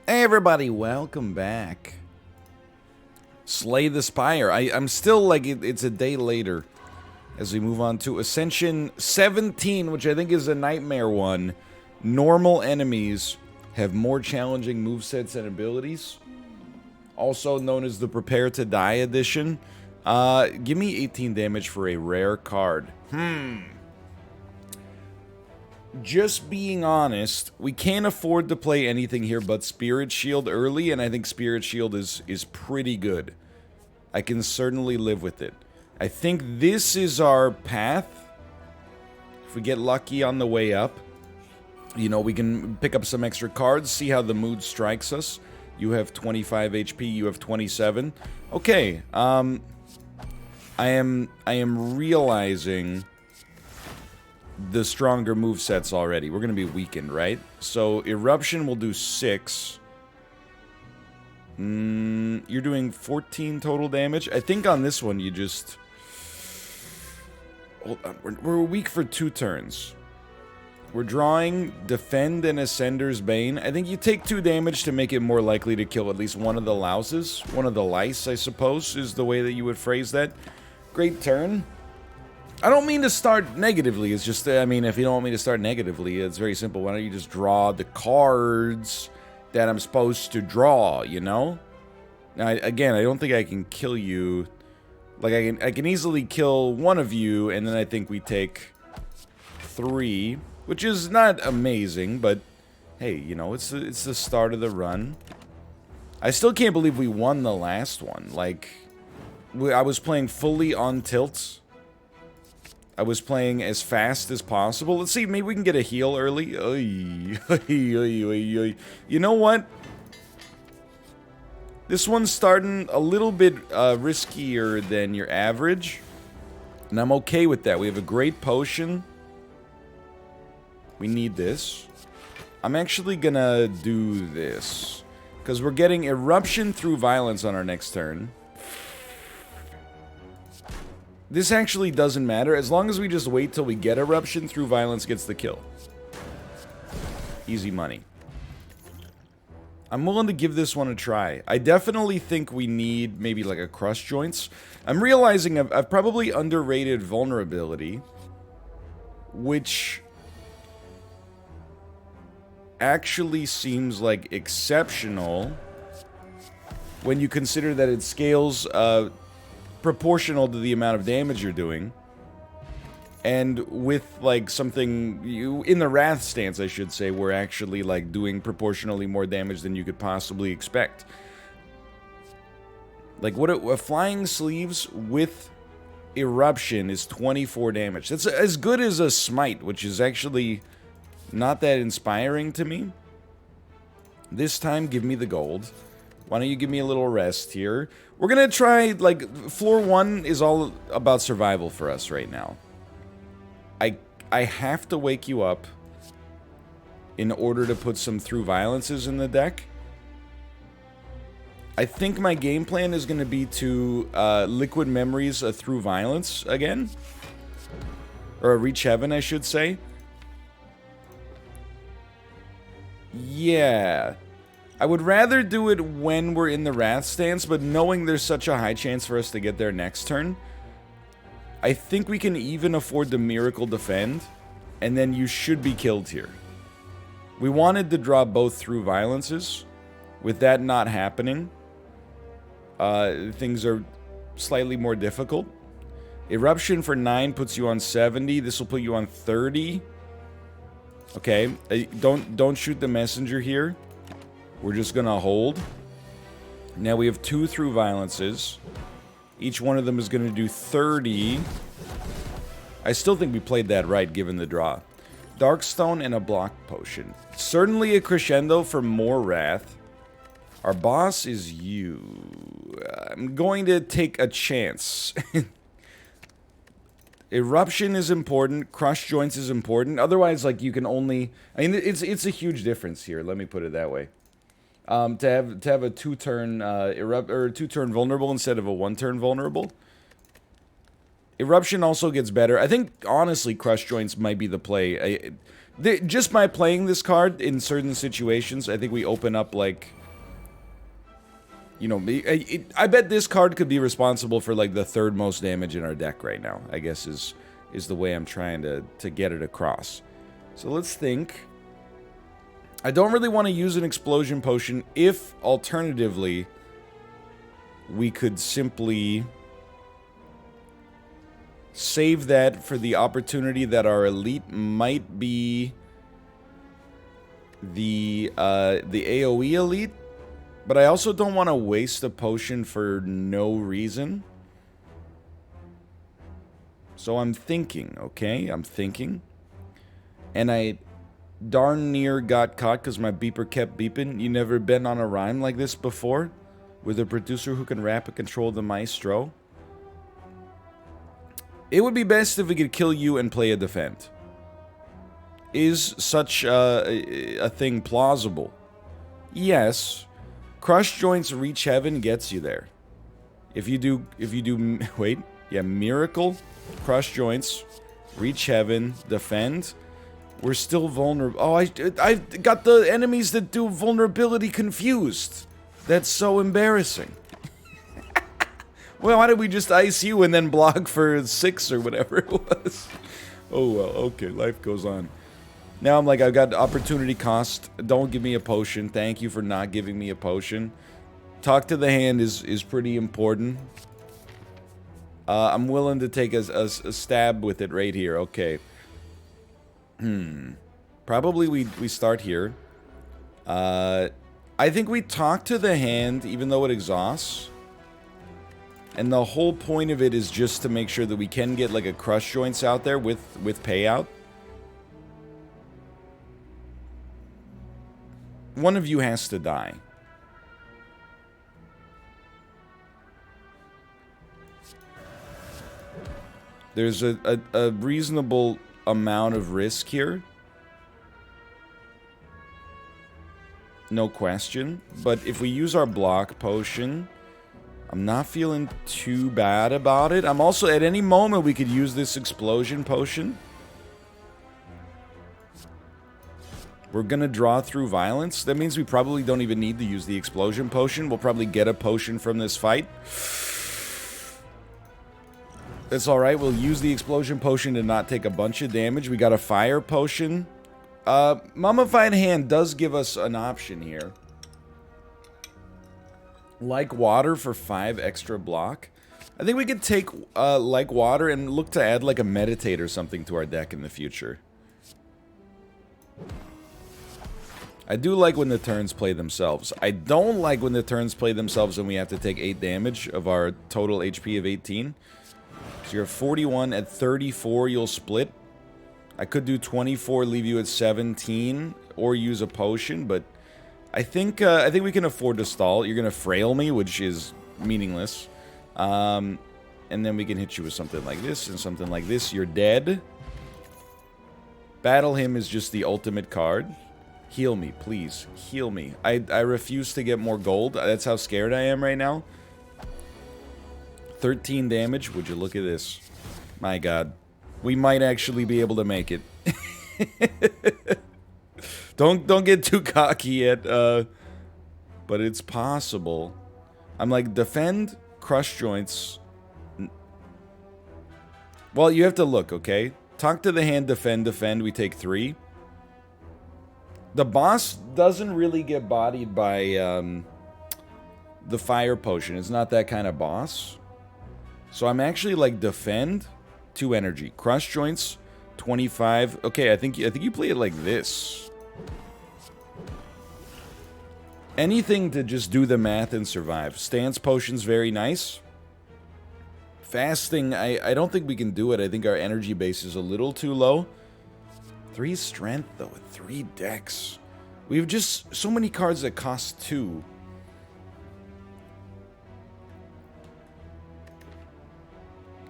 Hey everybody, welcome back. Slay the Spire. I'm still like, it's a day later as we move on to Ascension 17, which I think is a nightmare one. Normal enemies have more challenging movesets and abilities. Also known as the Prepare to Die edition. Give me 18 damage for a rare card. Just being honest, we can't afford to play anything here but Spirit Shield early, and I think Spirit Shield is pretty good. I can certainly live with it. I think this is our path. If we get lucky on the way up, you know, we can pick up some extra cards, see how the mood strikes us. You have 25 HP, you have 27. Okay, I am realizing the stronger movesets already. We're going to be weakened, right? So, Eruption will do 6. You're doing 14 total damage. I think on this one you just... Hold on. We're weak for 2 turns. We're drawing Defend and Ascender's Bane. I think you take 2 damage to make it more likely to kill at least one of the louses. One of the lice, I suppose, is the way that you would phrase that. Great turn. I don't mean to start negatively, it's just, I mean, if you don't want me to start negatively, it's very simple. Why don't you just draw the cards that I'm supposed to draw, you know? Now, again, I don't think I can kill you. Like, I can easily kill one of you, and then I think we take 3, which is not amazing, but hey, you know, it's the start of the run. I still can't believe we won the last one. Like, I was playing fully on tilt. I was playing as fast as possible. Let's see, maybe we can get a heal early. Oy, oy, oy, oy, oy. You know what? This one's starting a little bit riskier than your average. And I'm okay with that. We have a great potion. We need this. I'm actually gonna do this. Because we're getting Eruption through Violence on our next turn. This actually doesn't matter, as long as we just wait till we get Eruption through Violence gets the kill. Easy money. I'm willing to give this one a try. I definitely think we need maybe like a Crush Joints. I'm realizing I've probably underrated Vulnerability, which actually seems like exceptional when you consider that it scales proportional to the amount of damage you're doing. And with, like, something... in the Wrath stance, I should say, we're actually, like, doing proportionally more damage than you could possibly expect. Like, what a Flying Sleeves with Eruption is 24 damage. That's as good as a Smite, which is actually not that inspiring to me. This time, give me the gold. Why don't you give me a little rest here? We're gonna try, like, floor 1 is all about survival for us right now. I have to wake you up in order to put some Through Violences in the deck. I think my game plan is gonna be to Liquid Memories a Through Violence again. Or a Reach Heaven, I should say. Yeah. I would rather do it when we're in the Wrath stance, but knowing there's such a high chance for us to get there next turn, I think we can even afford the Miracle Defend, and then you should be killed here. We wanted to draw both Through Violences. With that not happening, things are slightly more difficult. Eruption for 9 puts you on 70. This will put you on 30. Okay, don't shoot the messenger here. We're just gonna hold. Now we have 2 Through Violences. Each one of them is gonna do 30. I still think we played that right, given the draw. Darkstone and a Block Potion. Certainly a crescendo for more Wrath. Our boss is you. I'm going to take a chance. Eruption is important. Crush Joints is important. Otherwise, like, you can only... I mean, it's a huge difference here. Let me put it that way. To have a 2-turn or 2-turn vulnerable instead of a 1-turn vulnerable. Eruption also gets better. I think honestly, Crush Joints might be the play. Just by playing this card in certain situations, I think we open up, like... You know, I bet this card could be responsible for, like, the third most damage in our deck right now, I guess is the way I'm trying to get it across. So let's think. I don't really want to use an explosion potion if, alternatively, we could simply save that for the opportunity that our elite might be the AoE elite. But I also don't want to waste a potion for no reason. So I'm thinking, okay? I'm thinking. And I darn near got caught because my beeper kept beeping. You never been on a rhyme like this before? With a producer who can rap and control the maestro? It would be best if we could kill you and play a defend. Is such a thing plausible? Yes. Crush Joints Reach Heaven gets you there. If you do, wait, yeah, Miracle, Crush Joints, Reach Heaven, Defend, we're still vulnerable. Oh, I got the enemies that do vulnerability confused. That's so embarrassing. Well, why did we just ice you and then block for 6 or whatever it was? Oh, well, okay, life goes on. Now I'm like, I've got opportunity cost. Don't give me a potion. Thank you for not giving me a potion. Talk to the hand is pretty important. I'm willing to take a stab with it right here. Okay. Probably we start here. I think we talk to the hand, even though it exhausts. And the whole point of it is just to make sure that we can get like a Crush Joints out there with payout. One of you has to die. There's a reasonable amount of risk here. No question. But if we use our block potion, I'm not feeling too bad about it. I'm also, at any moment, we could use this explosion potion. We're gonna draw through violence. That means we probably don't even need to use the explosion potion. We'll probably get a potion from this fight. That's alright. We'll use the explosion potion to not take a bunch of damage. We got a fire potion. Mummified Hand does give us an option here. Like Water for 5 extra block. I think we could take Like Water and look to add like a Meditate or something to our deck in the future. I do like when the turns play themselves. I don't like when the turns play themselves and we have to take 8 damage of our total HP of 18. So you're at 41. At 34, you'll split. I could do 24, leave you at 17, or use a potion, but I think we can afford to stall. You're gonna frail me, which is meaningless. And then we can hit you with something like this and something like this. You're dead. Battle Hymn is just the ultimate card. Heal me, please. Heal me. I refuse to get more gold. That's how scared I am right now. 13 damage. Would you look at this? My god. We might actually be able to make it. Don't get too cocky yet, but it's possible. I'm like, defend, Crush Joints. Well, you have to look, okay? Talk to the hand, defend, we take 3. The boss doesn't really get bodied by the fire potion. It's not that kind of boss. So I'm actually like defend, 2 energy. Crush Joints, 25. Okay, I think you play it like this. Anything to just do the math and survive. Stance potion's very nice. Fasting, I don't think we can do it. I think our energy base is a little too low. 3 strength, though, with 3 decks. We have just so many cards that cost 2.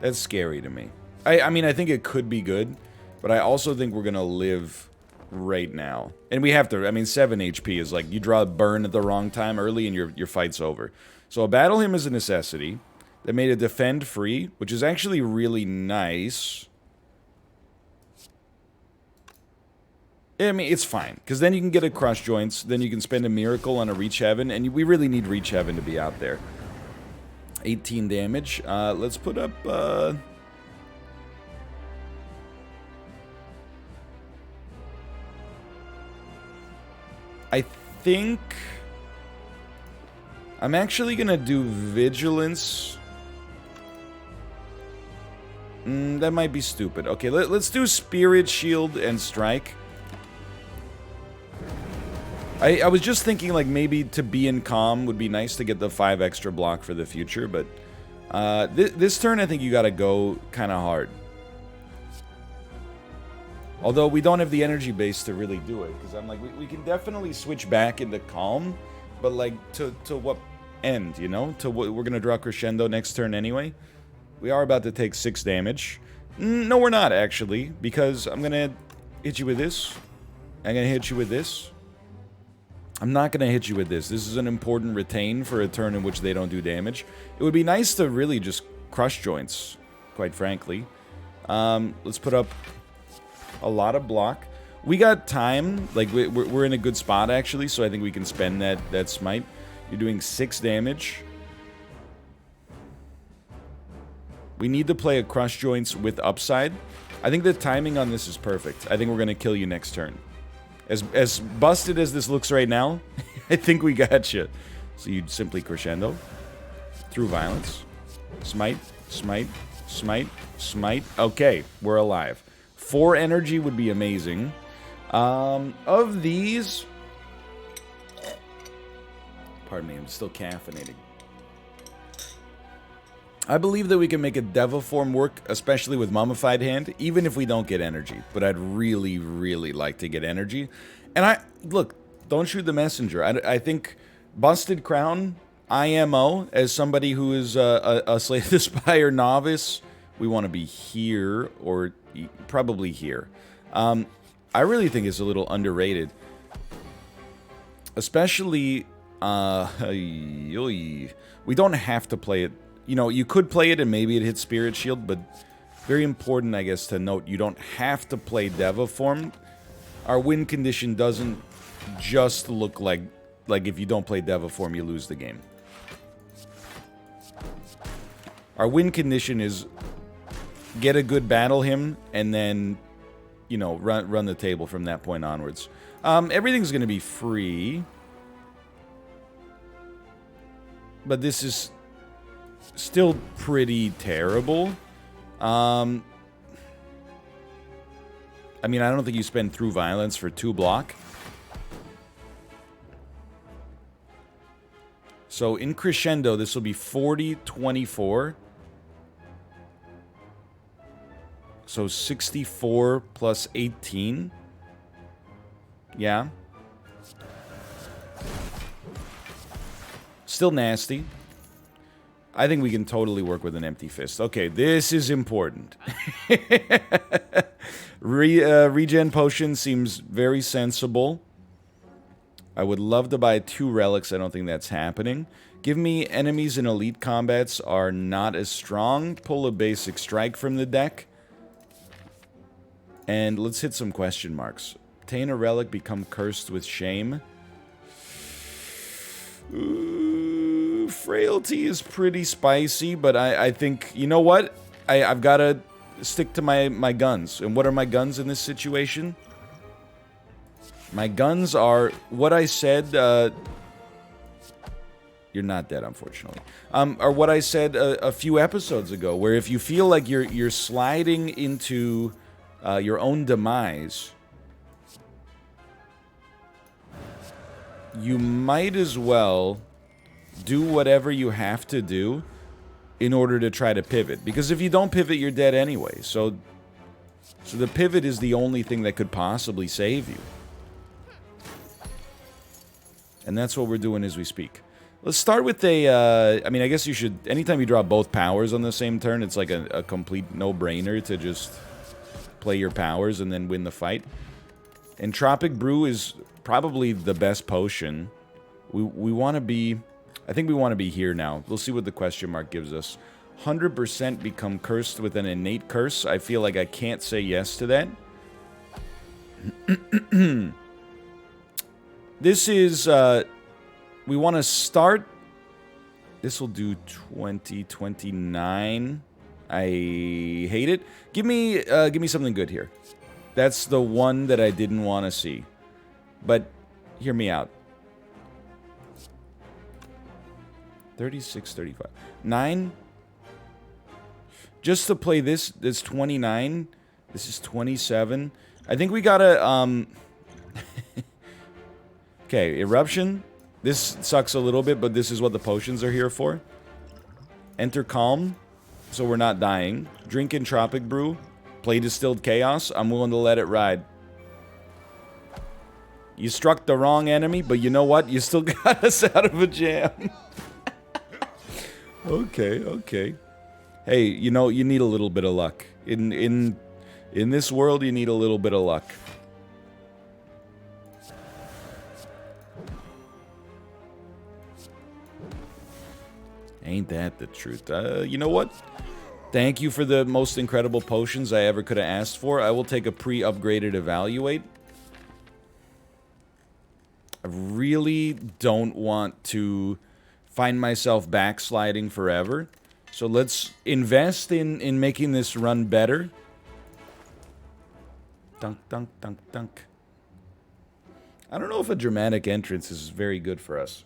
That's scary to me. I mean, I think it could be good, but I also think we're going to live right now. And we have to, I mean, 7 HP is like, you draw a burn at the wrong time early and your fight's over. So a Battle Hymn is a necessity. They made a defend free, which is actually really nice. I mean, it's fine, because then you can get a Crush Joints, then you can spend a Miracle on a Reach Heaven, and we really need Reach Heaven to be out there. 18 damage. Let's put up... I think... I'm actually going to do Vigilance. That might be stupid. Okay, let's do Spirit Shield and Strike. I was just thinking, like, maybe to be in Calm would be nice to get the 5 extra block for the future, but this turn I think you gotta go kind of hard. Although we don't have the energy base to really do it, because I'm like, we can definitely switch back into Calm, but like, to what end, you know? To what we're gonna draw Crescendo next turn anyway. We are about to take 6 damage. No, we're not, actually, because I'm gonna hit you with this. I'm gonna hit you with this. I'm not gonna hit you with this. This is an important retain for a turn in which they don't do damage. It would be nice to really just Crush Joints, quite frankly. Let's put up a lot of block. We got time. Like, we're in a good spot, actually, so I think we can spend that Smite. You're doing 6 damage. We need to play a Crush Joints with upside. I think the timing on this is perfect. I think we're going to kill you next turn. As busted as this looks right now, I think we got you. So you'd simply Crescendo. Through Violence. Smite, Smite, Smite, Smite. Okay, we're alive. 4 energy would be amazing. Of these... Pardon me, I'm still caffeinating. I believe that we can make a Devil Form work, especially with Mummified Hand, even if we don't get energy. But I'd really, really like to get energy. And look, don't shoot the messenger. I think Busted Crown, IMO, as somebody who is a Slay the Spire novice, we want to be here, or probably here. I really think it's a little underrated. Especially, we don't have to play it. You know, you could play it and maybe it hits Spirit Shield, but very important, I guess, to note, you don't have to play Deva Form. Our win condition doesn't just look like if you don't play Deva Form, you lose the game. Our win condition is get a good battle hymn and then, you know, run the table from that point onwards. Everything's going to be free. But this is still pretty terrible. I mean, I don't think you spend Through Violence for 2 block. So in Crescendo, this will be 40-24. So 64 plus 18. Yeah. Still nasty. I think we can totally work with an Empty Fist. Okay, this is important. Regen Potion seems very sensible. I would love to buy 2 relics. I don't think that's happening. Give me enemies in elite combats are not as strong. Pull a basic strike from the deck. And let's hit some question marks. Obtain a relic, become cursed with shame. Ooh, frailty is pretty spicy, but I think, you know what? I've got to stick to my guns. And what are my guns in this situation? My guns are what I said. You're not dead, unfortunately. Or what I said a few episodes ago, where if you feel like you're sliding into your own demise, you might as well do whatever you have to do in order to try to pivot. Because if you don't pivot, you're dead anyway. So the pivot is the only thing that could possibly save you. And that's what we're doing as we speak. Let's start with a, I mean, I guess you should, anytime you draw both powers on the same turn, it's like a complete no-brainer to just play your powers and then win the fight. Entropic Brew is probably the best potion. We want to be, I think we want to be here now. We'll see what the question mark gives us. 100% become cursed with an innate curse. I feel like I can't say yes to that. This is, we want to start. This will do 2029. I hate it. Give me something good here. That's the one that I didn't want to see. But hear me out. 36, 35. 9. Just to play this, it's 29. This is 27. I think we gotta, Okay, Eruption. This sucks a little bit, but this is what the potions are here for. Enter Calm, so we're not dying. Drink Entropic Brew. Play Distilled Chaos. I'm willing to let it ride. You struck the wrong enemy, but you know what? You still got us out of a jam. Okay, okay. Hey, you know, you need a little bit of luck. In this world, you need a little bit of luck. Ain't that the truth? You know what? Thank you for the most incredible potions I ever could have asked for. I will take a pre-upgraded Evaluate. I really don't want to find myself backsliding forever. So let's invest in making this run better. Dunk, dunk, dunk, dunk. I don't know if a dramatic entrance is very good for us.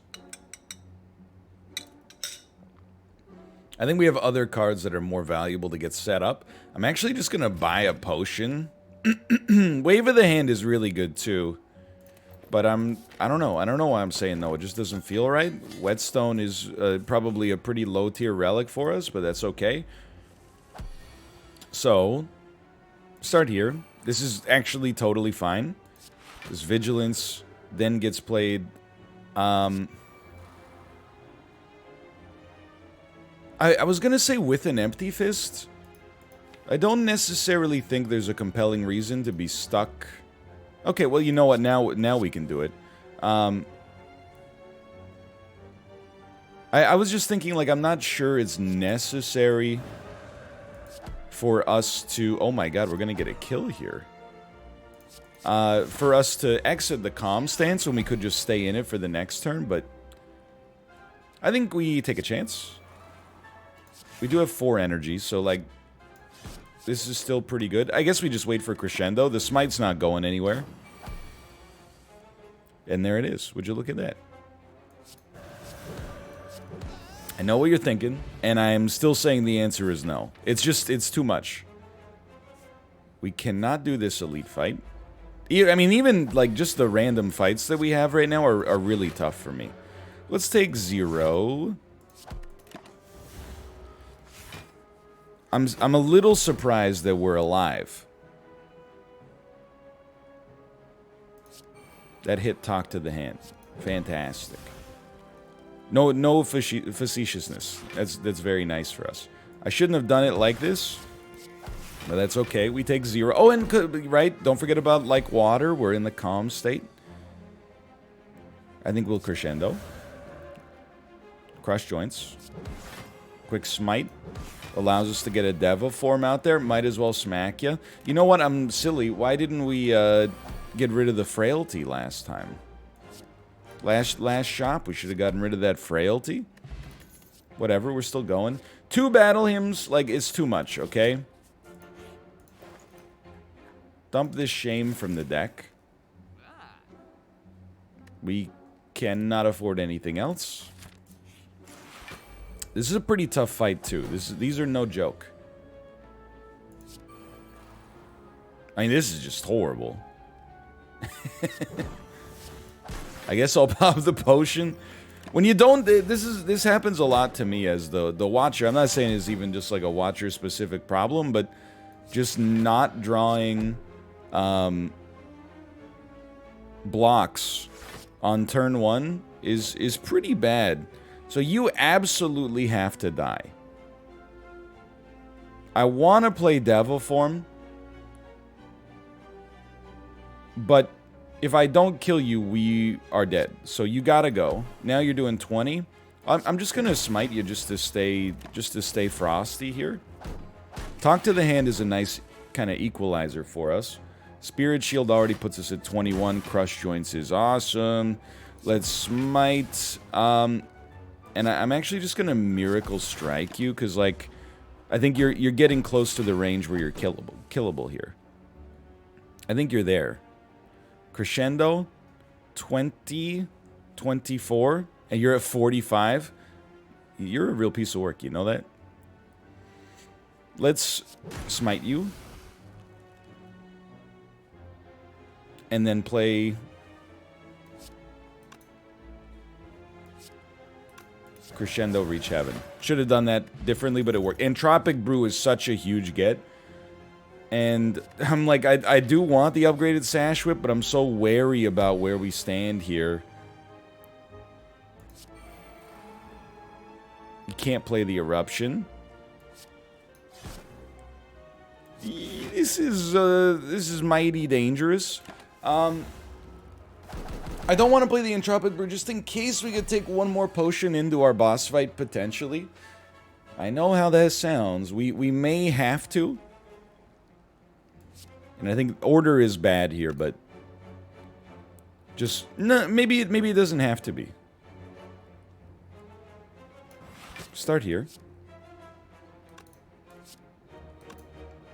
I think we have other cards that are more valuable to get set up. I'm actually just going to buy a potion. Wave of the Hand is really good too. But I don't know. I don't know why I'm saying no. It just doesn't feel right. Whetstone is probably a pretty low tier relic for us, but that's okay. So, start here. This is actually totally fine. This Vigilance then gets played. I was gonna say with an Empty Fist. I don't necessarily think there's a compelling reason to be stuck. Okay, well, you know what? Now we can do it. I was just thinking, like, I'm not sure it's necessary for us to... Oh my god, we're gonna get a kill here. For us to exit the calm stance when we could just stay in it for the next turn, but... I think we take a chance. We do have 4 energy, so, like... This is still pretty good. I guess we just wait for Crescendo. The Smite's not going anywhere. And there it is. Would you look at that? I know what you're thinking, and I'm still saying the answer is no. It's just, it's too much. We cannot do this elite fight. I mean, even, like, just the random fights that we have right now are really tough for me. Let's take 0. I'm a little surprised that we're alive. That hit Talk to the Hand. Fantastic. No facetiousness. That's very nice for us. I shouldn't have done it like this, but that's okay. We take 0. Oh, and right, don't forget about like water. We're in the calm state. I think we'll Crescendo. Crush Joints. Quick Smite. Allows us to get a Deva form out there. Might as well smack ya. You know what? I'm silly. Why didn't we get rid of the Frailty last time? Last shop, we should have gotten rid of that Frailty. Whatever, we're still going. 2 battle hymns, like, it's too much, okay? Dump this shame from the deck. We cannot afford anything else. This is a pretty tough fight, too. These are no joke. I mean, this is just horrible. I guess I'll pop the potion. When you don't... This happens a lot to me as the watcher. I'm not saying it's even just like a watcher-specific problem, but just not drawing blocks on turn 1 is pretty bad. So you absolutely have to die. I want to play Devil form, but if I don't kill you, we are dead. So you gotta go. Now you're doing 20. I'm just gonna smite you just to stay frosty here. Talk to the Hand is a nice kind of equalizer for us. Spirit Shield already puts us at 21. Crush Joints is awesome. Let's Smite. And I'm actually just gonna Miracle Strike you, because, like, I think you're getting close to the range where you're killable here. I think you're there. Crescendo, 20, 24, and you're at 45. You're a real piece of work, you know that? Let's Smite you. And then play Crescendo, Reach Heaven. Should have done that differently, but it worked. Entropic Brew is such a huge get. And I'm like, I do want the upgraded Sash Whip, but I'm so wary about where we stand here. You can't play the Eruption. This is mighty dangerous. I don't want to play the Entropic Brew just in case we could take one more potion into our boss fight, potentially. I know how that sounds. We may have to. And I think order is bad here, but just no, maybe it doesn't have to be. Start here.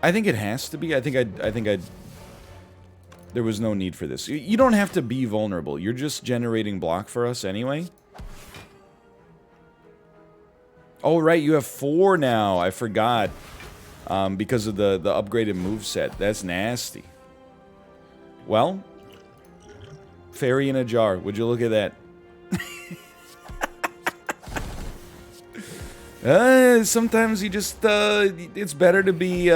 I think it has to be. I think I'd there was no need for this. You don't have to be vulnerable. You're just generating block for us anyway. Oh, right. You have 4 now. I forgot. Because of the upgraded moveset. That's nasty. Well. Fairy in a jar. Would you look at that? Sometimes you just, it's better to be,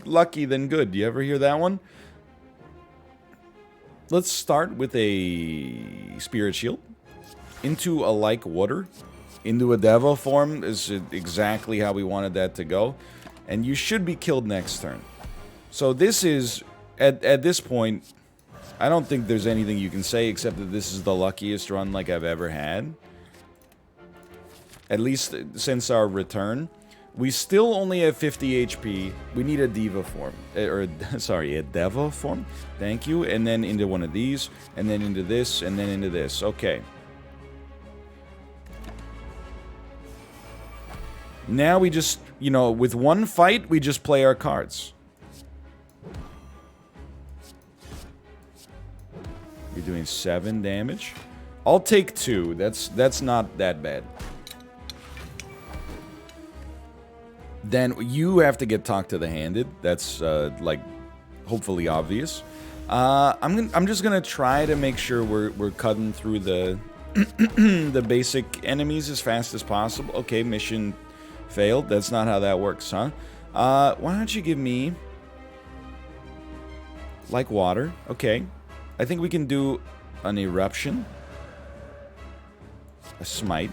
lucky than good. Do you ever hear that one? Let's start with a Spirit Shield. Into a Like Water. Into a Devil form is exactly how we wanted that to go. And you should be killed next turn. So this is, at this point, I don't think there's anything you can say except that this is the luckiest run like I've ever had. At least since our return. We still only have 50 HP. We need a Diva form. Sorry, a Deva form. Thank you. And then into one of these. And then into this. And then into this. Okay. Now we just, you know, with one fight, we just play our cards. You're doing 7 damage. I'll take 2. That's not that bad. Then you have to get talked to the handed. That's like hopefully obvious. I'm just gonna try to make sure we're cutting through the the basic enemies as fast as possible. Okay, mission failed. That's not how that works, huh? Why don't you give me Like Water? Okay, I think we can do an Eruption, a Smite.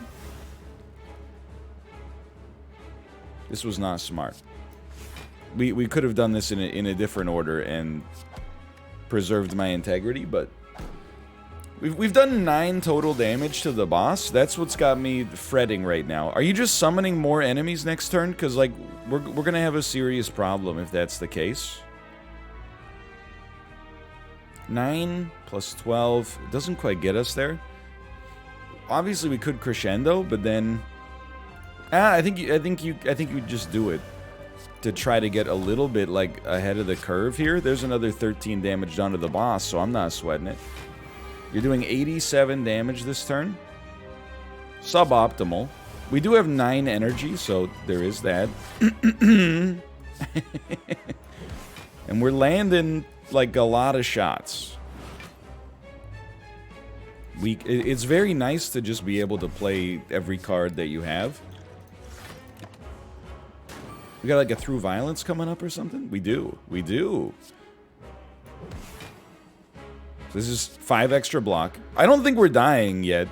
This was not smart. We could have done this in a different order and preserved my integrity, but we've done 9 total damage to the boss. That's what's got me fretting right now. Are you just summoning more enemies next turn? Because, like, we're gonna have a serious problem if that's the case. 9 plus 12 it doesn't quite get us there. Obviously, we could crescendo, but then. I think you just do it to try to get a little bit like ahead of the curve here. There's another 13 damage done to the boss, so I'm not sweating it. You're doing 87 damage this turn. Suboptimal. We do have 9 energy, so there is that. And we're landing like a lot of shots. It's very nice to just be able to play every card that you have. We got like a Through Violence coming up or something? We do. We do. This is 5 extra block. I don't think we're dying yet.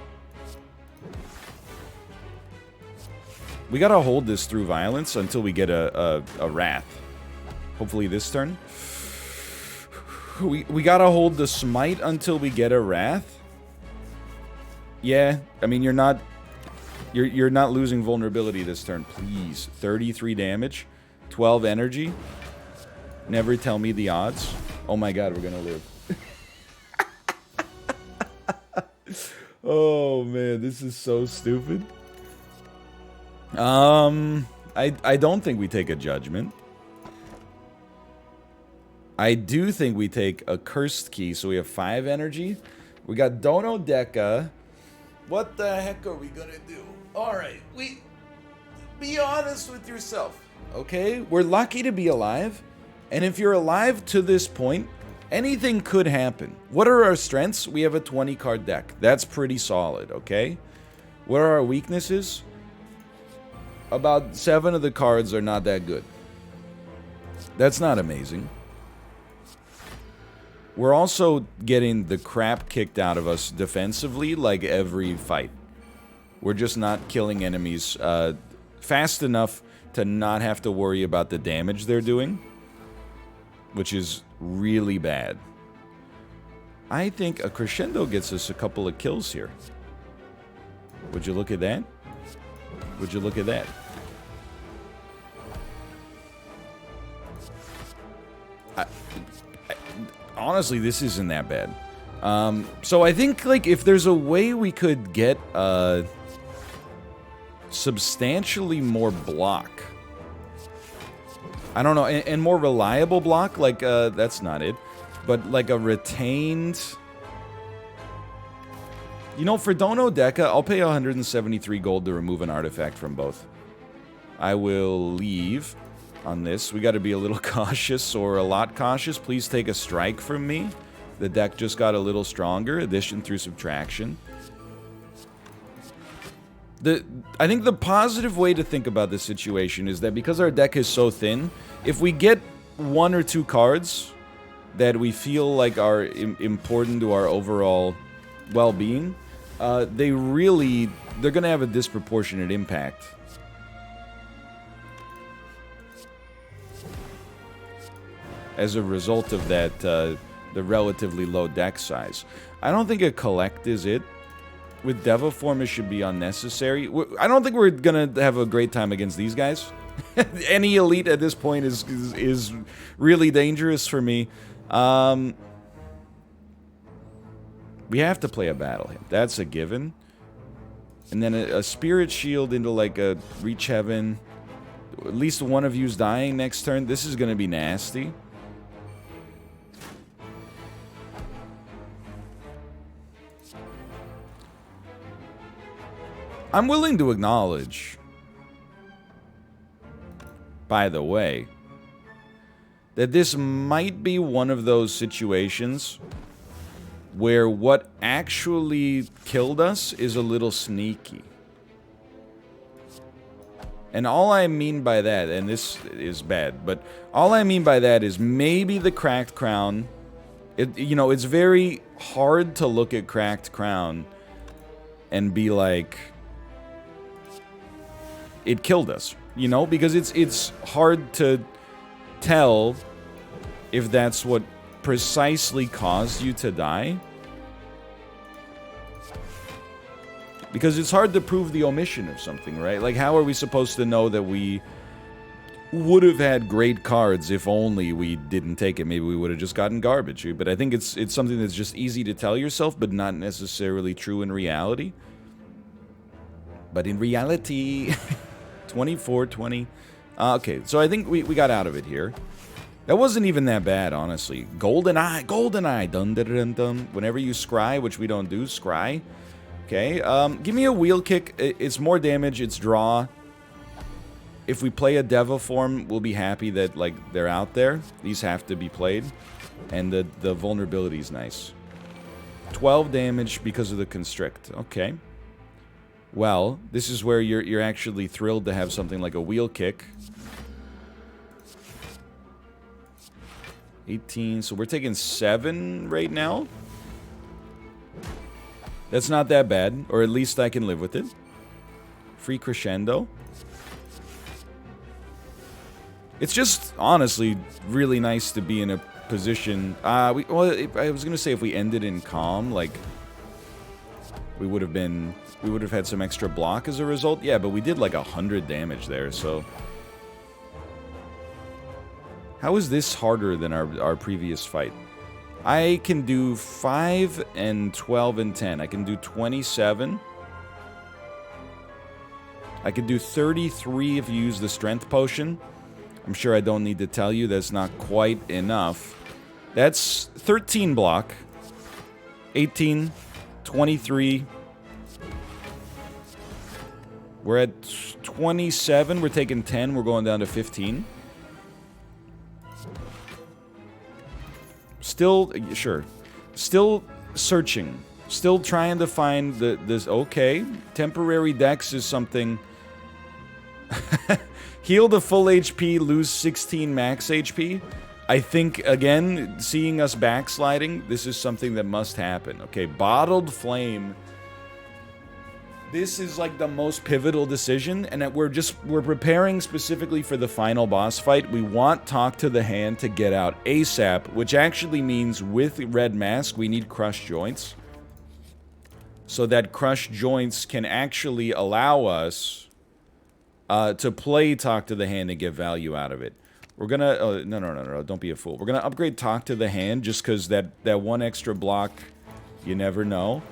We gotta hold this Through Violence until we get a Wrath. Hopefully this turn. We gotta hold the Smite until we get a Wrath. Yeah, I mean, you're not losing vulnerability this turn, please. 33 damage, 12 energy. Never tell me the odds. Oh my god, we're gonna live. Oh man, this is so stupid. I don't think we take a judgment. I do think we take a cursed key, so we have 5 energy. We got Dono Deca. What the heck are we gonna do? Alright, be honest with yourself, okay? We're lucky to be alive, and if you're alive to this point, anything could happen. What are our strengths? We have a 20 card deck. That's pretty solid, okay? What are our weaknesses? About 7 of the cards are not that good. That's not amazing. We're also getting the crap kicked out of us defensively like every fight. We're just not killing enemies fast enough to not have to worry about the damage they're doing, which is really bad. I think a crescendo gets us a couple of kills here. Would you look at that? Would you look at that? Honestly, this isn't that bad. So I think, like, if there's a way we could get substantially more block, I don't know, and more reliable block, like, that's not it, but like a retained... You know, for Dono Deca, I'll pay 173 gold to remove an artifact from both. I will leave on this. We got to be a little cautious, or a lot cautious. Please take a strike from me. The deck just got a little stronger. Addition through subtraction. I think the positive way to think about this situation is that because our deck is so thin, if we get 1 or 2 cards that we feel like are important to our overall well-being, they're going to have a disproportionate impact. As a result of that, the relatively low deck size. I don't think a collect is it. With Devaform, it should be unnecessary. I don't think we're gonna have a great time against these guys. Any elite at this point is really dangerous for me. We have to play a battle hymn. That's a given. And then a spirit shield into like a reach heaven. At least one of you's dying next turn. This is gonna be nasty. I'm willing to acknowledge, by the way, that this might be one of those situations where what actually killed us is a little sneaky. And all I mean by that, and this is bad, but all I mean by that is maybe the Cracked Crown. You know, it's very hard to look at Cracked Crown and be like, it killed us, you know, because it's hard to tell if that's what precisely caused you to die. Because it's hard to prove the omission of something, right? Like, how are we supposed to know that we would have had great cards if only we didn't take it? Maybe we would have just gotten garbage. But I think it's something that's just easy to tell yourself, but not necessarily true in reality. But in reality... 24, 20. Okay, so I think we got out of it here. That wasn't even that bad, honestly. Golden Eye, Golden Eye. Dun, dun, dun, dun. Whenever you scry, which we don't do, scry. Okay, give me a wheel kick. It's more damage, it's draw. If we play a Devaform, we'll be happy that, like, they're out there. These have to be played. And the vulnerability is nice. 12 damage because of the Constrict. Okay. Well, this is where you're actually thrilled to have something like a wheel kick. 18, so we're taking 7 right now. That's not that bad, or at least I can live with it. Free crescendo. It's just, honestly, really nice to be in a position... I was gonna say if we ended in calm, like... We would have had some extra block as a result. Yeah, but we did like 100 damage there, so... How is this harder than our previous fight? I can do 5 and 12 and 10. I can do 27. I could do 33 if you use the strength potion. I'm sure I don't need to tell you that's not quite enough. That's 13 block. 18, 23. We're at 27. We're taking 10. We're going down to 15. Still, sure. Still searching. Still trying to find this. Okay. Temporary dex is something. Heal to full HP, lose 16 max HP. I think, again, seeing us backsliding, this is something that must happen. Okay, Bottled Flame. This is like the most pivotal decision, and we're preparing specifically for the final boss fight. We want Talk to the Hand to get out ASAP, which actually means with Red Mask, we need Crushed Joints. So that Crushed Joints can actually allow us to play Talk to the Hand and get value out of it. We're gonna... no, don't be a fool. We're gonna upgrade Talk to the Hand just because that one extra block, you never know.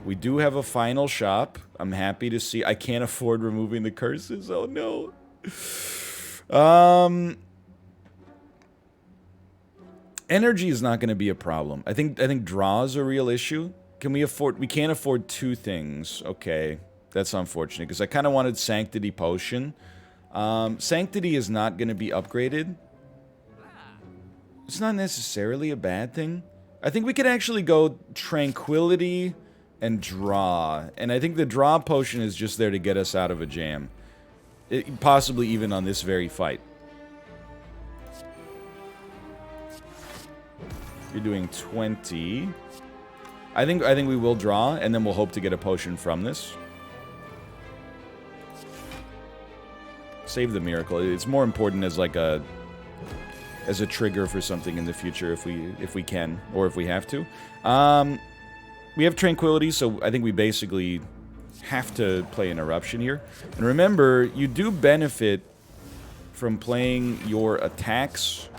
We do have a final shop. I'm happy to see. I can't afford removing the curses. Oh, no. Energy is not going to be a problem. I think draw is a real issue. Can we afford... We can't afford 2 things. Okay. That's unfortunate, because I kind of wanted Sanctity Potion. Sanctity is not going to be upgraded. It's not necessarily a bad thing. I think we could actually go Tranquility and Draw. And I think the Draw Potion is just there to get us out of a jam. Possibly even on this very fight. You're doing 20. I think we will draw, and then we'll hope to get a potion from this. Save the miracle. It's more important as like a trigger for something in the future if we can or if we have to. We have Tranquility, so I think we basically have to play an Eruption here. And remember, you do benefit from playing your attacks.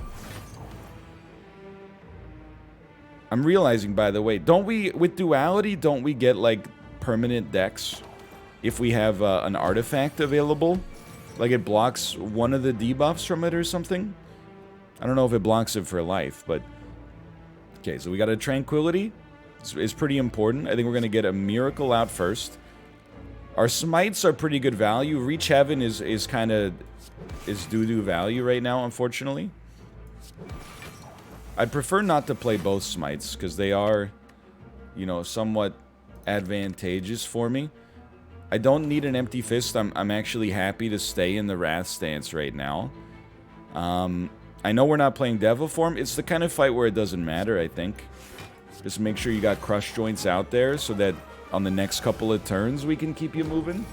I'm realizing, by the way, don't we, with Duality, don't we get like permanent dex if we have an artifact available? Like it blocks one of the debuffs from it or something? I don't know if it blocks it for life, but... Okay, so we got a Tranquility. It's pretty important. I think we're going to get a Miracle out first. Our Smites are pretty good value. Reach Heaven is kind of... is doo-doo value right now, unfortunately. I'd prefer not to play both Smites, because they are, you know, somewhat advantageous for me. I don't need an Empty Fist. I'm actually happy to stay in the Wrath stance right now. I know we're not playing Devil Form. It's the kind of fight where it doesn't matter, I think. Just make sure you got Crush Joints out there so that on the next couple of turns we can keep you moving.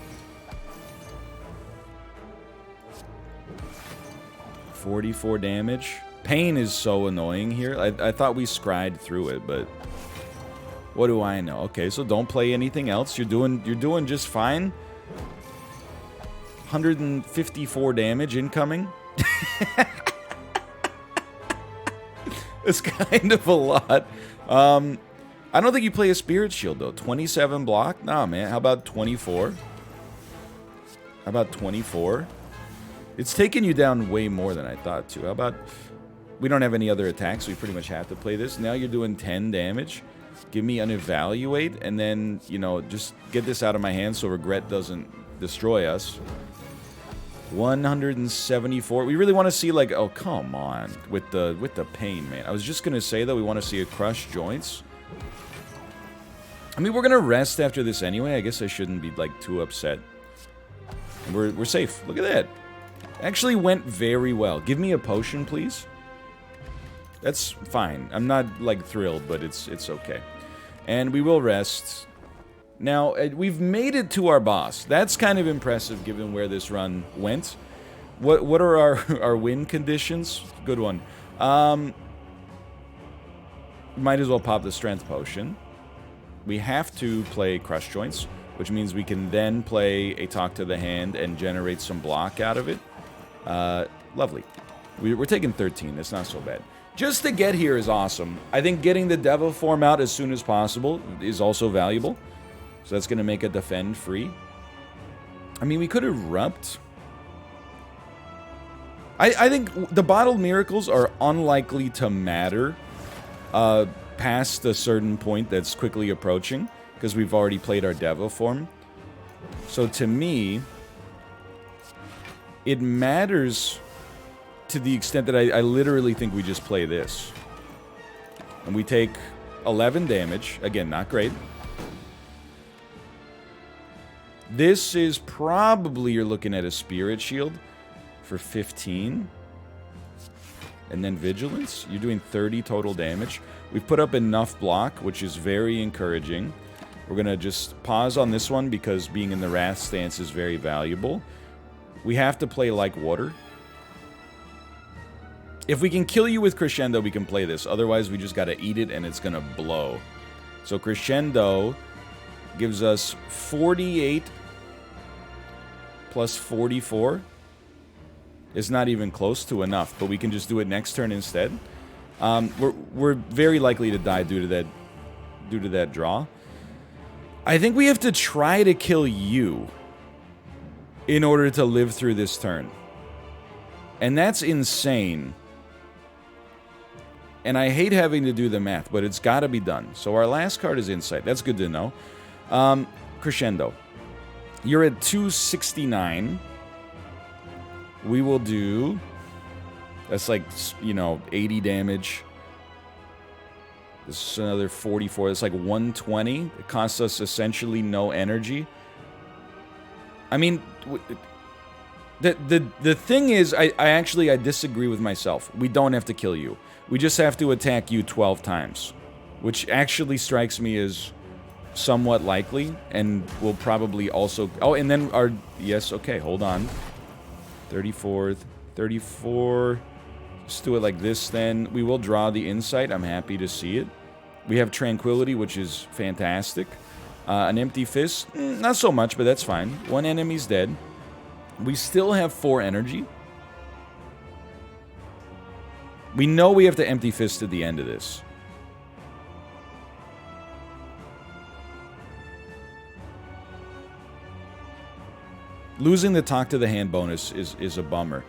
44 damage. Pain is so annoying here. I thought we scried through it, but... What do I know? Okay, so don't play anything else. You're doing just fine. 154 damage incoming. It's kind of a lot. I don't think you play a Spirit Shield, though. 27 block? Nah, man. How about 24? How about 24? It's taken you down way more than I thought, too. How about... We don't have any other attacks, so we pretty much have to play this. Now you're doing 10 damage. Give me an Evaluate, and then, you know, just get this out of my hand so Regret doesn't destroy us. 174. We really want to see, like, oh, come on, with the pain, man. I was just going to say that we want to see a Crushed Joints. I mean, we're going to rest after this anyway. I guess I shouldn't be, like, too upset. We're safe. Look at that. Actually went very well. Give me a potion, please. That's fine. I'm not, like, thrilled, but it's okay. And we will rest. Now, we've made it to our boss. That's kind of impressive, given where this run went. What are our win conditions? Good one. Might as well pop the Strength Potion. We have to play Crush Joints, which means we can then play a Talk to the Hand and generate some block out of it. Lovely. We're taking 13. It's not so bad. Just to get here is awesome. I think getting the Devil form out as soon as possible is also valuable. So that's going to make a defend free. I mean, we could erupt. I think the bottled miracles are unlikely to matter past a certain point that's quickly approaching, because we've already played our Devil form. So to me, it matters to the extent that I literally think we just play this. And we take 11 damage. Again, not great. This is probably, you're looking at a Spirit Shield for 15. And then Vigilance. You're doing 30 total damage. We've put up enough block, which is very encouraging. We're going to just pause on this one because being in the Wrath stance is very valuable. We have to play like water. If we can kill you with Crescendo, we can play this. Otherwise, we just got to eat it and it's going to blow. So Crescendo gives us 48 plus 44. It's not even close to enough, but we can just do it next turn instead. We're very likely to die due to that draw. I think we have to try to kill you in order to live through this turn. And that's insane. And I hate having to do the math, but it's got to be done. So our last card is Insight. That's good to know. Crescendo. You're at 269. We will do... That's like, you know, 80 damage. This is another 44. That's like 120. It costs us essentially no energy. I mean, the thing is, I disagree with myself. We don't have to kill you. We just have to attack you 12 times. Which actually strikes me as somewhat likely. And will probably also... Oh, and then our... Yes, okay, hold on. 34... 34... Let's do it like this then. We will draw the Insight. I'm happy to see it. We have Tranquility, which is fantastic. An Empty Fist, not so much, but that's fine. One enemy's dead. We still have 4 energy. We know we have to Empty Fist at the end of this. Losing the Talk to the Hand bonus is a bummer.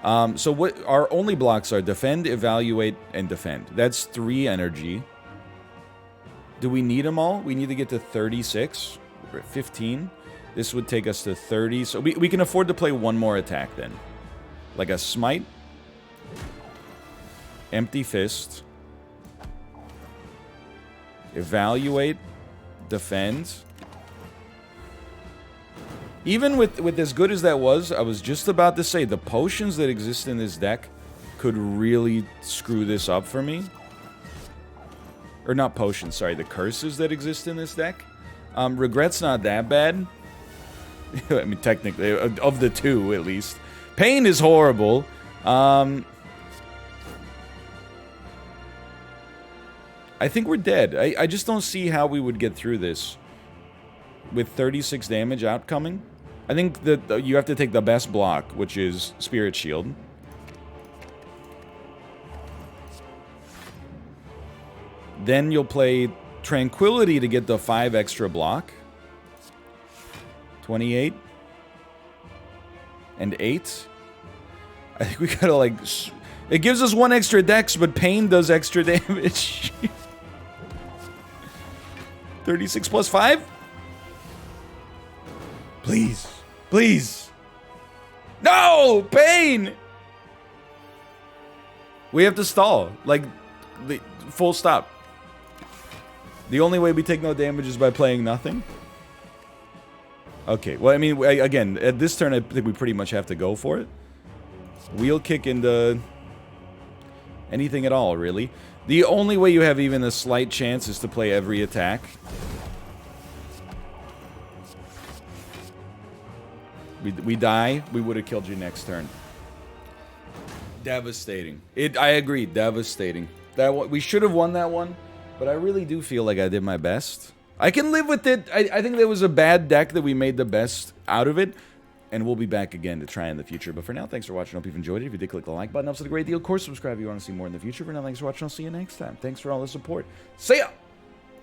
So what our only blocks are Defend, Evaluate, and Defend. That's 3 energy. Do we need them all? We need to get to 36. We're at 15. This would take us to 30. So we can afford to play one more attack then. Like a Smite. Empty Fist. Evaluate. Defend. Even with as good as that was, I was just about to say, the potions that exist in this deck could really screw this up for me. Or not potions, sorry, the curses that exist in this deck. Regret's not that bad. I mean, technically, of the two, at least. Pain is horrible. I think we're dead. I just don't see how we would get through this with 36 damage outcoming. I think that you have to take the best block, which is Spirit Shield. Then you'll play Tranquility to get the 5 extra block. 28. And 8. I think we gotta, like... It gives us 1 extra dex, but Pain does extra damage. 36 plus 5? Please. Please. No! Pain! We have to stall. Like, full stop. The only way we take no damage is by playing nothing? Okay, well, I mean, again, at this turn, I think we pretty much have to go for it. Wheel kick into anything at all, really. The only way you have even a slight chance is to play every attack. We die, we would have killed you next turn. Devastating. I agree, devastating. We should have won that one, but I really do feel like I did my best. I can live with it. I think there was a bad deck that we made the best out of it. and we'll be back again to try in the future. But for now, thanks for watching. Hope you've enjoyed it. If you did, click the like button. Helps a great deal. Of course, subscribe if you want to see more in the future. For now, thanks for watching. I'll see you next time. Thanks for all the support. See ya!